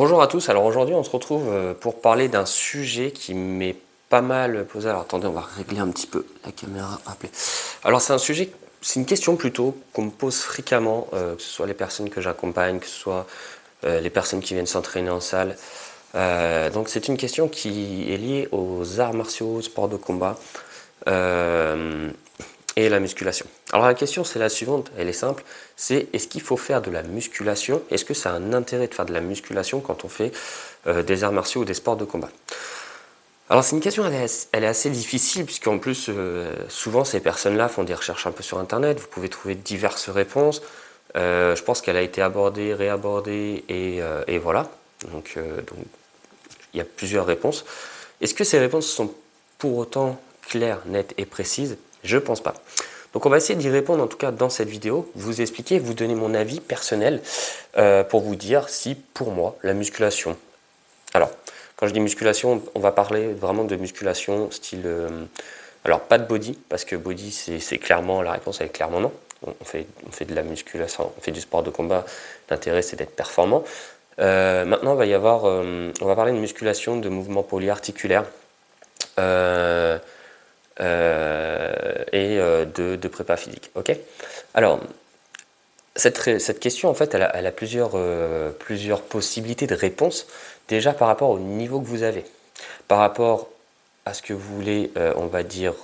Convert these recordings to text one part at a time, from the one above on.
Bonjour à tous, alors aujourd'hui on se retrouve pour parler d'un sujet qui m'est pas mal posé. Alors attendez, on va régler un petit peu la caméra. Alors c'est un sujet, c'est une question plutôt qu'on me pose fréquemment, que ce soit les personnes que j'accompagne, que ce soit les personnes qui viennent s'entraîner en salle. Donc c'est une question qui est liée aux arts martiaux, aux sports de combat et la musculation. Alors la question c'est la suivante, elle est simple, c'est est-ce qu'il faut faire de la musculation? Est-ce que ça a un intérêt de faire de la musculation quand on fait des arts martiaux ou des sports de combat? Alors c'est une question, elle est assez difficile, puisqu'en plus souvent ces personnes-là font des recherches un peu sur internet, vous pouvez trouver diverses réponses. Je pense qu'elle a été abordée, réabordée et voilà. Donc il y a plusieurs réponses. Est-ce que ces réponses sont pour autant claires, nettes et précises? Je pense pas. Donc on va essayer d'y répondre en tout cas dans cette vidéo, vous expliquer, vous donner mon avis personnel pour vous dire si pour moi la musculation... Alors quand je dis musculation, on va parler vraiment de musculation style... alors pas de body, parce que body c'est clairement, la réponse elle est clairement non. On fait de la musculation, on fait du sport de combat, l'intérêt c'est d'être performant. Maintenant on va parler de musculation de mouvements polyarticulaires. De prépa physique. Ok. Alors, cette question, en fait, elle a plusieurs possibilités de réponse. Déjà par rapport au niveau que vous avez, par rapport à ce que vous voulez, on va dire,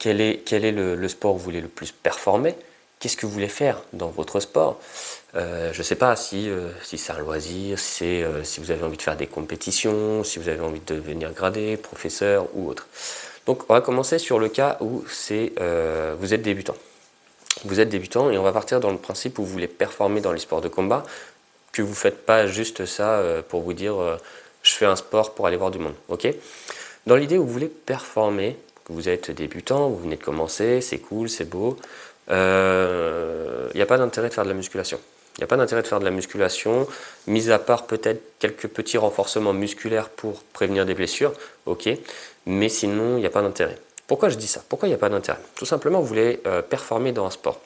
quel est le sport où vous voulez le plus performer, qu'est-ce que vous voulez faire dans votre sport. Je ne sais pas si c'est un loisir, si vous avez envie de faire des compétitions, si vous avez envie de devenir gradé, professeur ou autre. Donc on va commencer sur le cas où vous êtes débutant. Vous êtes débutant et on va partir dans le principe où vous voulez performer dans les sports de combat, que vous ne faites pas juste ça pour vous dire je fais un sport pour aller voir du monde. Okay. Dans l'idée où vous voulez performer, que vous êtes débutant, vous venez de commencer, c'est cool, c'est beau, il n'y a pas d'intérêt de faire de la musculation. Il n'y a pas d'intérêt de faire de la musculation, mis à part peut-être quelques petits renforcements musculaires pour prévenir des blessures, ok, mais sinon il n'y a pas d'intérêt. Pourquoi je dis ça? Pourquoi il n'y a pas d'intérêt? Tout simplement, vous voulez performer dans un sport.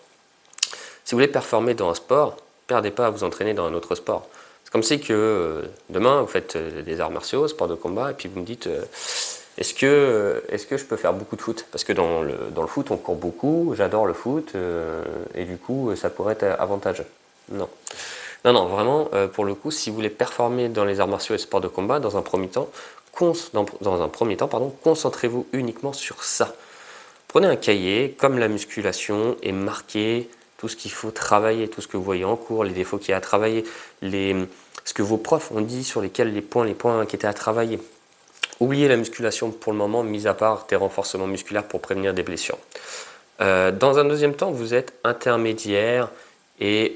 Si vous voulez performer dans un sport, ne perdez pas à vous entraîner dans un autre sport. C'est comme si que demain vous faites des arts martiaux, sport de combat, et puis vous me dites est-ce que je peux faire beaucoup de foot? Parce que dans le foot on court beaucoup, j'adore le foot, et du coup ça pourrait être avantageux. Non. Non, vraiment, pour le coup, si vous voulez performer dans les arts martiaux et sports de combat, dans un premier temps, concentrez-vous uniquement sur ça. Prenez un cahier, comme la musculation, et marquez tout ce qu'il faut travailler, tout ce que vous voyez en cours, les défauts qu'il y a à travailler, ce que vos profs ont dit sur lesquels les points qui étaient à travailler. Oubliez la musculation pour le moment, mis à part des renforcements musculaires pour prévenir des blessures. Dans un deuxième temps, vous êtes intermédiaire et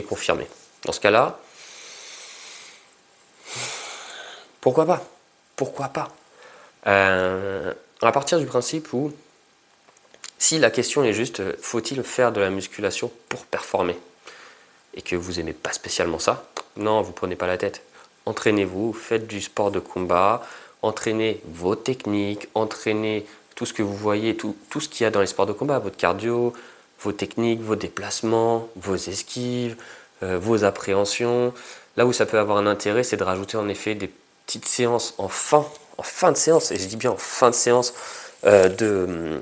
confirmé. Dans ce cas-là, pourquoi pas? Pourquoi pas? On va partir du principe où, si la question est juste, faut-il faire de la musculation pour performer? Et que vous n'aimez pas spécialement ça, non, vous ne prenez pas la tête. Entraînez-vous, faites du sport de combat, entraînez vos techniques, entraînez tout ce que vous voyez, tout ce qu'il y a dans les sports de combat, votre cardio, vos techniques, vos déplacements, vos esquives, vos appréhensions. Là où ça peut avoir un intérêt, c'est de rajouter en effet des petites séances en fin de séance, et je dis bien en fin de séance de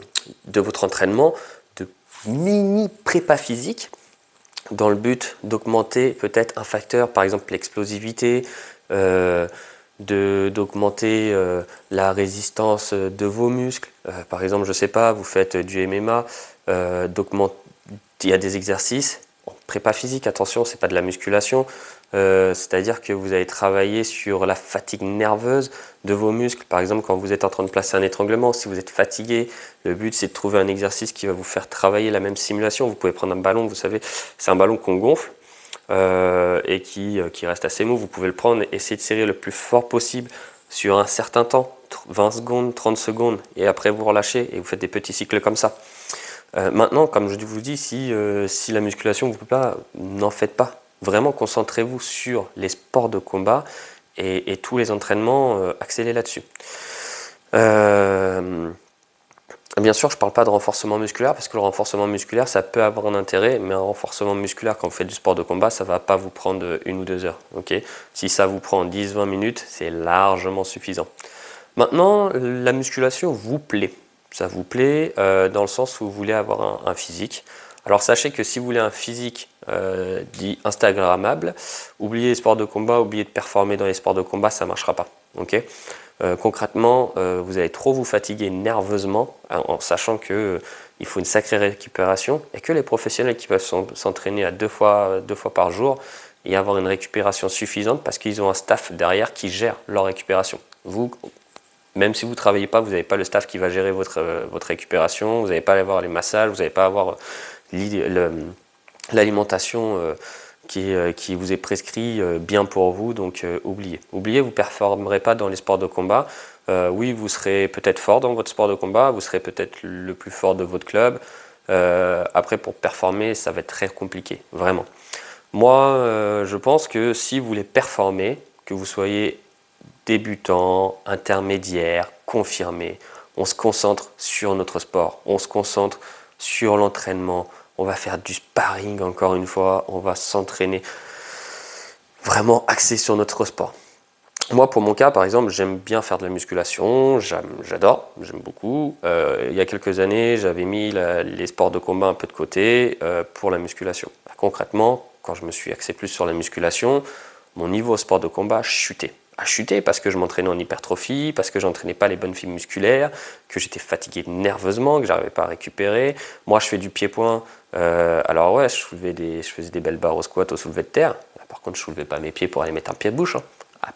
votre entraînement, de mini prépa physique, dans le but d'augmenter peut-être un facteur, par exemple l'explosivité, d'augmenter la résistance de vos muscles. Par exemple, je ne sais pas, vous faites du MMA, il y a des exercices, prépa physique, attention, ce n'est pas de la musculation, c'est-à-dire que vous allez travailler sur la fatigue nerveuse de vos muscles. Par exemple, quand vous êtes en train de placer un étranglement, si vous êtes fatigué, le but c'est de trouver un exercice qui va vous faire travailler la même simulation. Vous pouvez prendre un ballon, vous savez, c'est un ballon qu'on gonfle et qui reste assez mou. Vous pouvez le prendre et essayer de serrer le plus fort possible sur un certain temps, 20 secondes, 30 secondes, et après vous relâchez et vous faites des petits cycles comme ça. Maintenant, comme je vous dis, si la musculation ne vous plaît pas, n'en faites pas. Vraiment, concentrez-vous sur les sports de combat et tous les entraînements, axez-les là-dessus. Bien sûr, je ne parle pas de renforcement musculaire parce que le renforcement musculaire, ça peut avoir un intérêt, mais un renforcement musculaire, quand vous faites du sport de combat, ça ne va pas vous prendre 1 ou 2 heures. Okay, si ça vous prend 10-20 minutes, c'est largement suffisant. Maintenant, la musculation vous plaît. Ça vous plaît dans le sens où vous voulez avoir un physique. Alors sachez que si vous voulez un physique dit Instagrammable, oubliez les sports de combat, oubliez de performer dans les sports de combat, ça ne marchera pas. Okay, concrètement, vous allez trop vous fatiguer nerveusement en sachant qu'il faut une sacrée récupération et que les professionnels qui peuvent s'entraîner à deux fois par jour et avoir une récupération suffisante parce qu'ils ont un staff derrière qui gère leur récupération. Vous, même si vous ne travaillez pas, vous n'avez pas le staff qui va gérer votre récupération, vous n'allez pas avoir les massages, vous n'allez pas avoir l'alimentation qui vous est prescrit bien pour vous, donc oubliez. Oubliez, vous ne performerez pas dans les sports de combat. Oui, vous serez peut-être fort dans votre sport de combat, vous serez peut-être le plus fort de votre club. Après, pour performer, ça va être très compliqué, vraiment. Moi, je pense que si vous voulez performer, que vous soyez débutant, intermédiaire, confirmé, on se concentre sur notre sport, on se concentre sur l'entraînement, on va faire du sparring encore une fois, on va s'entraîner vraiment axé sur notre sport. Moi, pour mon cas, par exemple, j'aime bien faire de la musculation, j'adore, j'aime beaucoup. Il y a quelques années, j'avais mis les sports de combat un peu de côté pour la musculation. Concrètement, quand je me suis axé plus sur la musculation, mon niveau au sport de combat chutait. A chuté parce que je m'entraînais en hypertrophie, parce que j'entraînais pas les bonnes fibres musculaires, que j'étais fatigué nerveusement, que j'arrivais pas à récupérer. Moi, je fais du pied-point. Alors ouais, je faisais des belles barres au squat, au soulevé de terre. Par contre, je soulevais pas mes pieds pour aller mettre un pied de bouche. Hein. Ah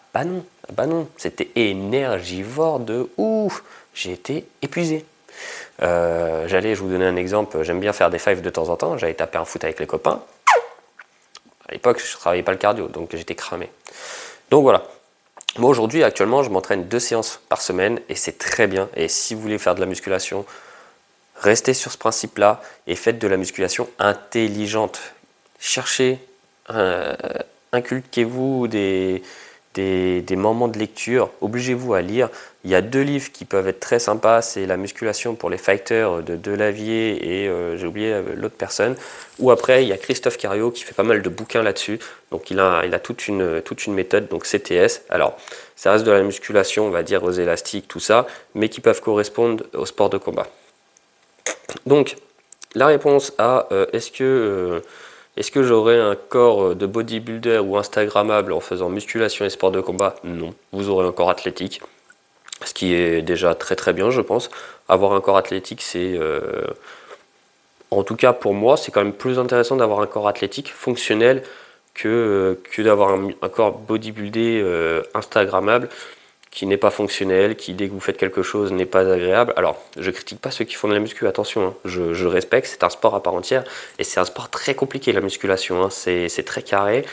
bah non, c'était énergivore de ouf. J'ai été épuisé. Je vous donner un exemple, j'aime bien faire des fives de temps en temps. J'allais taper un foot avec les copains. À l'époque, je travaillais pas le cardio, donc j'étais cramé. Donc voilà. Moi aujourd'hui, actuellement, je m'entraîne 2 séances par semaine et c'est très bien. Et si vous voulez faire de la musculation, restez sur ce principe-là et faites de la musculation intelligente. Cherchez, inculquez-vous des moments de lecture, obligez-vous à lire. Il y a 2 livres qui peuvent être très sympas, c'est La musculation pour les fighters de Delavier et j'ai oublié l'autre personne. Ou après, il y a Christophe Cario qui fait pas mal de bouquins là-dessus. Donc il a toute une méthode, donc CTS. Alors, ça reste de la musculation, on va dire aux élastiques, tout ça, mais qui peuvent correspondre au sport de combat. Donc, la réponse à est-ce que j'aurai un corps de bodybuilder ou instagrammable en faisant musculation et sport de combat? Non, vous aurez un corps athlétique, ce qui est déjà très très bien, je pense. Avoir un corps athlétique, c'est... en tout cas pour moi, c'est quand même plus intéressant d'avoir un corps athlétique, fonctionnel, que d'avoir un corps bodybuildé instagrammable, qui n'est pas fonctionnel, qui dès que vous faites quelque chose n'est pas agréable. Alors, je critique pas ceux qui font de la muscu, attention, hein, je respecte, c'est un sport à part entière, et c'est un sport très compliqué la musculation, hein, c'est très carré.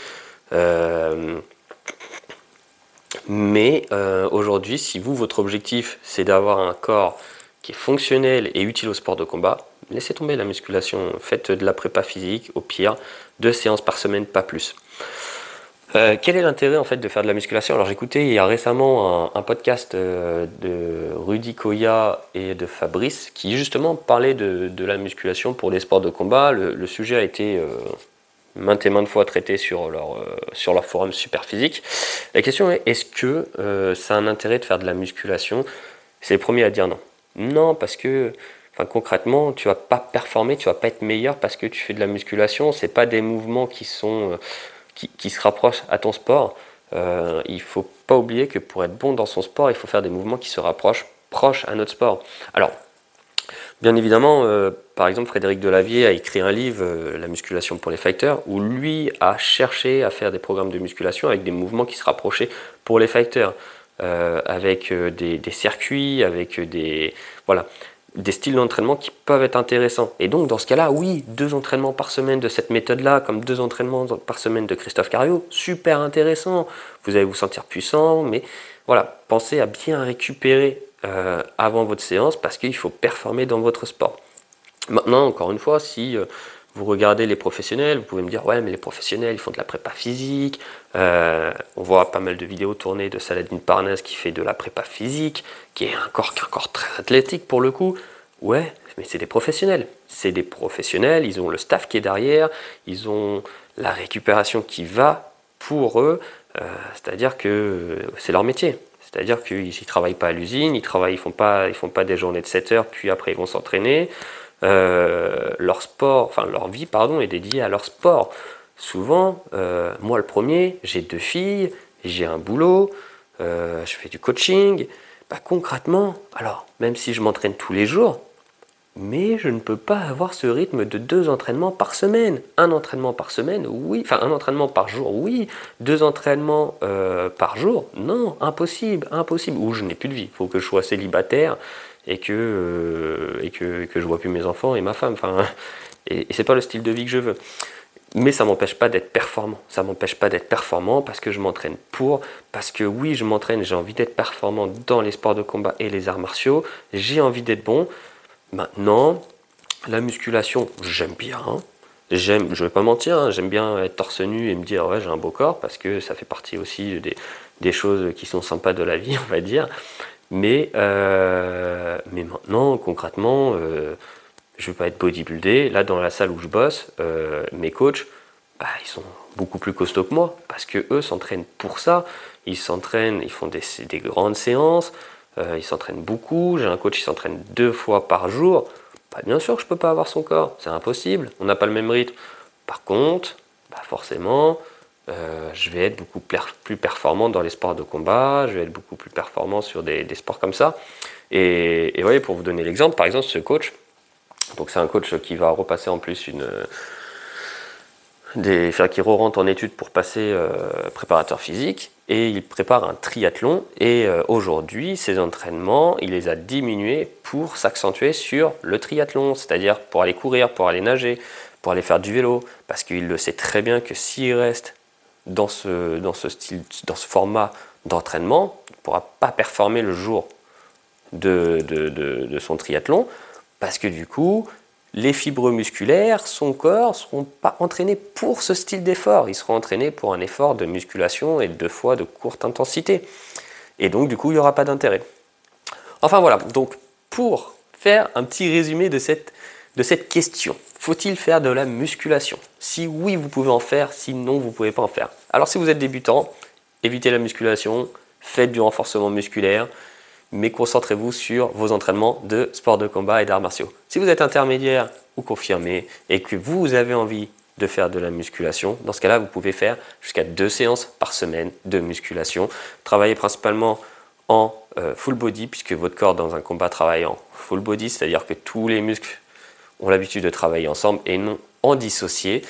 Mais aujourd'hui, si votre objectif c'est d'avoir un corps qui est fonctionnel et utile au sport de combat, laissez tomber la musculation, faites de la prépa physique, au pire, 2 séances par semaine, pas plus. Quel est l'intérêt en fait de faire de la musculation? Alors j'écoutais il y a récemment un podcast de Rudy Koya et de Fabrice qui justement parlait de la musculation pour les sports de combat. Le sujet a été maintes et maintes fois traité sur leur forum Superphysique. La question est, est-ce que ça a un intérêt de faire de la musculation? C'est le premier à dire non. Non, parce que concrètement, tu vas pas performer, tu vas pas être meilleur parce que tu fais de la musculation. C'est pas des mouvements qui sont... qui se rapproche à ton sport. Il ne faut pas oublier que pour être bon dans son sport, il faut faire des mouvements qui se rapprochent proches à notre sport. Alors, bien évidemment, par exemple, Frédéric Delavier a écrit un livre, La musculation pour les fighters, où lui a cherché à faire des programmes de musculation avec des mouvements qui se rapprochaient pour les fighters, avec des circuits, avec des styles d'entraînement qui peuvent être intéressants. Et donc, dans ce cas-là, oui, 2 entraînements par semaine de cette méthode-là, comme 2 entraînements par semaine de Christophe Cario, super intéressant. Vous allez vous sentir puissant, mais voilà, pensez à bien récupérer avant votre séance parce qu'il faut performer dans votre sport. Maintenant, encore une fois, si vous regardez les professionnels, vous pouvez me dire, ouais, mais les professionnels, ils font de la prépa physique. On voit pas mal de vidéos tournées de Saladin Parnasse qui fait de la prépa physique, qui est un corps très athlétique pour le coup. Ouais, mais c'est des professionnels. C'est des professionnels, ils ont le staff qui est derrière, ils ont la récupération qui va pour eux, c'est-à-dire que c'est leur métier. C'est-à-dire qu'ils ne travaillent pas à l'usine, ils font pas des journées de 7 heures, puis après ils vont s'entraîner. Leur sport, enfin leur vie, pardon, est dédiée à leur sport. Souvent, moi le premier, j'ai 2 filles, j'ai un boulot, je fais du coaching. Bah, concrètement, alors, même si je m'entraîne tous les jours, mais je ne peux pas avoir ce rythme de 2 entraînements par semaine. Un entraînement par semaine, oui. Enfin, un entraînement par jour, oui. 2 entraînements par jour, non. Impossible, impossible. Ou je n'ai plus de vie. Il faut que je sois célibataire et que je vois plus mes enfants et ma femme. Enfin, et c'est pas le style de vie que je veux. Mais ça m'empêche pas d'être performant. Ça m'empêche pas d'être performant parce que je m'entraîne parce que oui, je m'entraîne, j'ai envie d'être performant dans les sports de combat et les arts martiaux. J'ai envie d'être bon. Maintenant, la musculation, j'aime bien. Je vais pas mentir, hein, j'aime bien être torse nu et me dire ouais j'ai un beau corps parce que ça fait partie aussi des choses qui sont sympas de la vie, on va dire. Mais maintenant, concrètement, je veux pas être bodybuildé. Là, dans la salle où je bosse, mes coachs, bah, ils sont beaucoup plus costauds que moi parce que eux s'entraînent pour ça. Ils s'entraînent, ils font des grandes séances. Il s'entraîne beaucoup, j'ai un coach qui s'entraîne 2 fois par jour. Bah, bien sûr que je ne peux pas avoir son corps, c'est impossible, on n'a pas le même rythme. Par contre, bah forcément, je vais être beaucoup plus performant dans les sports de combat, je vais être beaucoup plus performant sur des sports comme ça. Et vous voyez, pour vous donner l'exemple, par exemple, ce coach, donc c'est un coach qui va repasser en plus qui re-rentre en études pour passer préparateur physique et il prépare un triathlon et aujourd'hui ses entraînements il les a diminués pour s'accentuer sur le triathlon, c'est-à-dire pour aller courir, pour aller nager, pour aller faire du vélo parce qu'il le sait très bien que s'il reste dans ce format d'entraînement, il ne pourra pas performer le jour de son triathlon parce que du coup les fibres musculaires, son corps ne seront pas entraînés pour ce style d'effort. Ils seront entraînés pour un effort de musculation et 2 fois de courte intensité. Et donc, du coup, il n'y aura pas d'intérêt. Enfin, voilà. Donc, pour faire un petit résumé de cette question, faut-il faire de la musculation? Si oui, vous pouvez en faire. Si non, vous ne pouvez pas en faire. Alors, si vous êtes débutant, évitez la musculation. Faites du renforcement musculaire. Mais concentrez-vous sur vos entraînements de sport de combat et d'arts martiaux. Si vous êtes intermédiaire ou confirmé et que vous avez envie de faire de la musculation, dans ce cas-là, vous pouvez faire jusqu'à 2 séances par semaine de musculation. Travaillez principalement en full body, puisque votre corps dans un combat travaille en full body, c'est-à-dire que tous les muscles ont l'habitude de travailler ensemble et non en dissocié.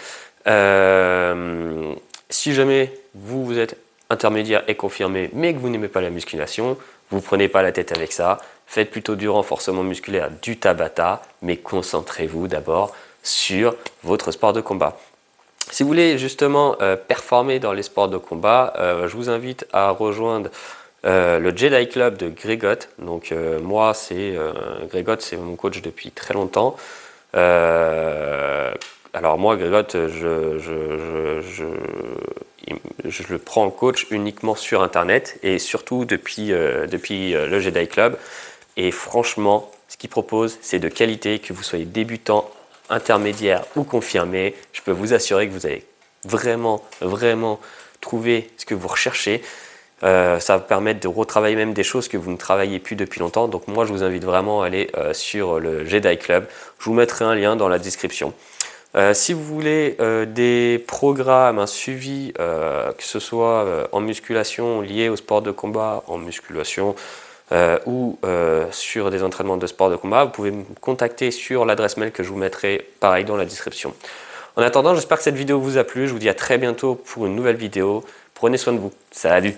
Si jamais vous êtes intermédiaire et confirmé, mais que vous n'aimez pas la musculation, vous prenez pas la tête avec ça, faites plutôt du renforcement musculaire, du Tabata, mais concentrez-vous d'abord sur votre sport de combat. Si vous voulez justement performer dans les sports de combat, je vous invite à rejoindre le Jedi Club de Grégotte. Donc moi, Grégotte, c'est mon coach depuis très longtemps. Alors moi, Grégotte, je le prends en coach uniquement sur Internet et surtout depuis le Jedi Club. Et franchement, ce qu'il propose, c'est de qualité, que vous soyez débutant, intermédiaire ou confirmé. Je peux vous assurer que vous allez vraiment, vraiment trouver ce que vous recherchez. Ça va vous permettre de retravailler même des choses que vous ne travaillez plus depuis longtemps. Donc moi, je vous invite vraiment à aller sur le Jedi Club. Je vous mettrai un lien dans la description. Si vous voulez des programmes, un suivi, que ce soit en musculation lié au sport de combat, en musculation ou sur des entraînements de sport de combat, vous pouvez me contacter sur l'adresse mail que je vous mettrai pareil dans la description. En attendant, j'espère que cette vidéo vous a plu. Je vous dis à très bientôt pour une nouvelle vidéo. Prenez soin de vous. Salut!